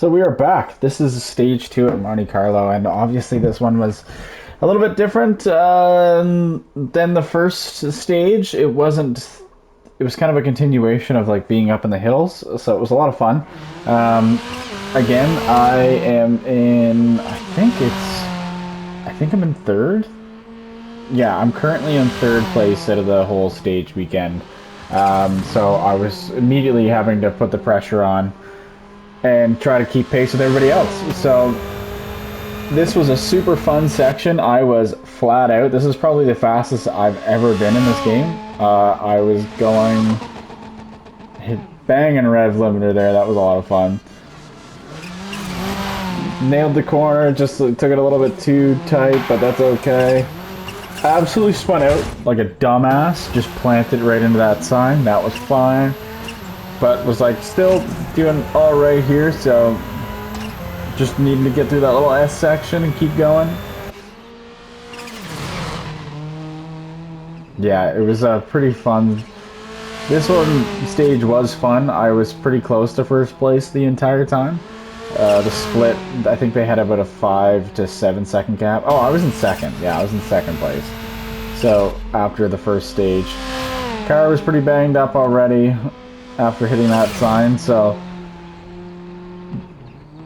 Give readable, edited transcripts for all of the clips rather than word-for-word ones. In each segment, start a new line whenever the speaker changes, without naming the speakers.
So we are back. This is stage 2 at Monte Carlo, and obviously this one was a little bit different than the first stage. It wasn't. It was kind of a continuation of like being up in the hills, so it was a lot of fun. Again, I am in. I think I'm in third. Yeah, I'm currently in third place out of the whole stage weekend. So I was immediately having to put the pressure on and try to keep pace with everybody else. So this was a super fun section. I was flat out. This is probably the fastest I've ever been in this game. I was going banging rev limiter there. That was a lot of fun. Nailed the corner. Just took it a little bit too tight, but that's okay. Absolutely spun out like a dumbass. Just planted right into that sign. That was fine. But was like still doing all right here, so just needing to get through that little S section and keep going. Yeah, it was pretty fun. This one stage was fun. I was pretty close to first place the entire time. The split, I think they had about a 5 to 7 second gap. Oh, I was in second. Yeah, I was in second place. So after the first stage, car was pretty banged up already after hitting that sign, so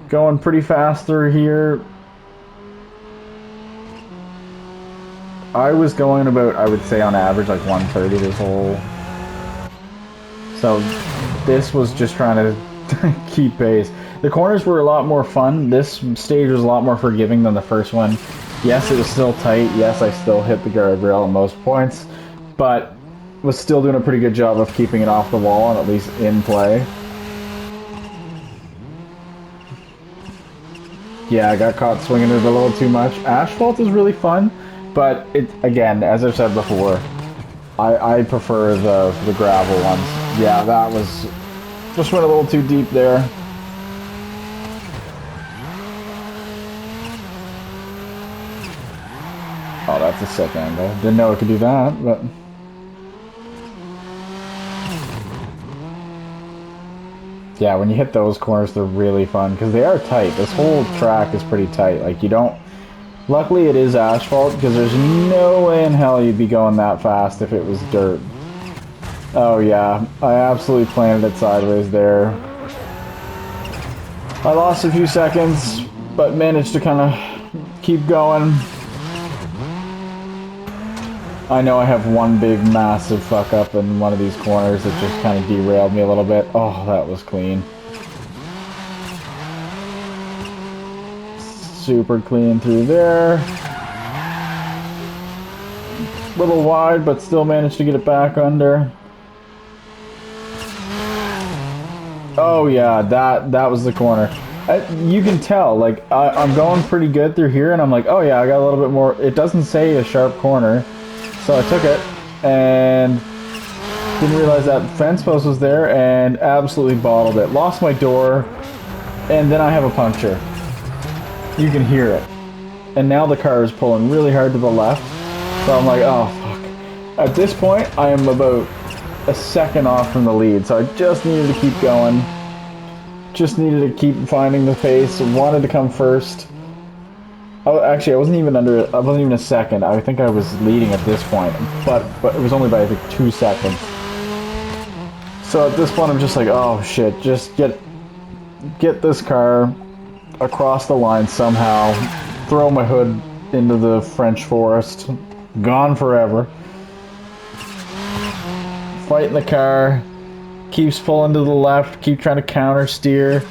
going pretty fast through here. I was going about, I would say on average, like 130 this whole. So this was just trying to keep pace. The corners were a lot more fun. This stage was a lot more forgiving than the first one. Yes, it was still tight. Yes, I still hit the guardrail at most points, but was still doing a pretty good job of keeping it off the wall and at least in play. Yeah, I got caught swinging it a little too much. Asphalt is really fun, but it, again, as I've said before, I prefer the gravel ones. Yeah, that was just went a little too deep there. Oh, that's a sick angle. Didn't know it could do that, but. Yeah, when you hit those corners, they're really fun because they are tight. This whole track is pretty tight. Like, you don't. Luckily, it is asphalt because there's no way in hell you'd be going that fast if it was dirt. Oh, yeah. I absolutely planted it sideways there. I lost a few seconds, but managed to kind of keep going. I know I have one big massive fuck up in one of these corners that just kind of derailed me a little bit. Oh, that was clean. Super clean through there. Little wide, but still managed to get it back under. Oh yeah, that was the corner. You can tell, like, I'm going pretty good through here, and I'm like, oh yeah, I got a little bit more. It doesn't say a sharp corner. So I took it and didn't realize that fence post was there and absolutely bottled it. Lost my door and then I have a puncture. You can hear it. And now the car is pulling really hard to the left. So I'm like, oh fuck. At this point, I am about a second off from the lead. So I just needed to keep going. Just needed to keep finding the pace. Wanted to come first. Oh, actually, I wasn't even a second. I think I was leading at this point, but it was only by, I think, 2 seconds. So at this point, I'm just like, oh shit, just get this car across the line somehow, throw my hood into the French forest, gone forever. Fighting the car, keeps pulling to the left, keep trying to counter steer.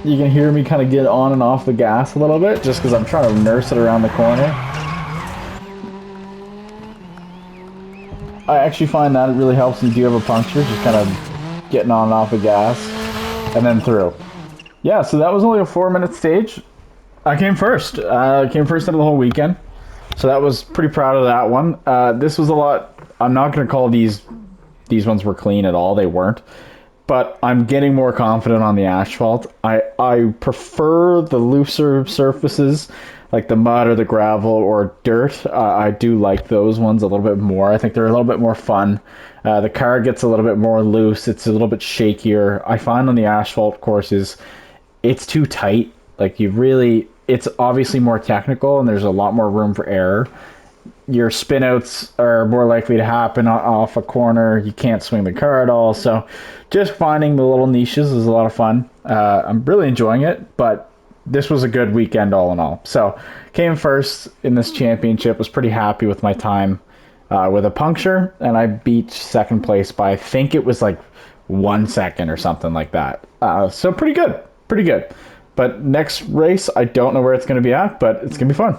You can hear me kind of get on and off the gas a little bit, just because I'm trying to nurse it around the corner. I actually find that it really helps when you do have a puncture, just kind of getting on and off the gas, and then through. Yeah, so that was only a 4-minute stage. I came first. I came first out of the whole weekend, so that was pretty proud of that one. This was a lot. I'm not going to call these ones were clean at all. They weren't. but I'm getting more confident on the asphalt. I prefer the looser surfaces, like the mud or the gravel or dirt. I do like those ones a little bit more. I think they're a little bit more fun. The car gets a little bit more loose. It's a little bit shakier. I find on the asphalt courses, it's too tight. Like you really, it's obviously more technical and there's a lot more room for error. Your spinouts are more likely to happen off a corner. You can't swing the car at all. So just finding the little niches is a lot of fun. I'm really enjoying it, but this was a good weekend all in all. So came first in this championship, was pretty happy with my time with a puncture, and I beat second place by, I think it was like 1 second or something like that. So pretty good, pretty good. But next race, I don't know where it's going to be at, but it's going to be fun.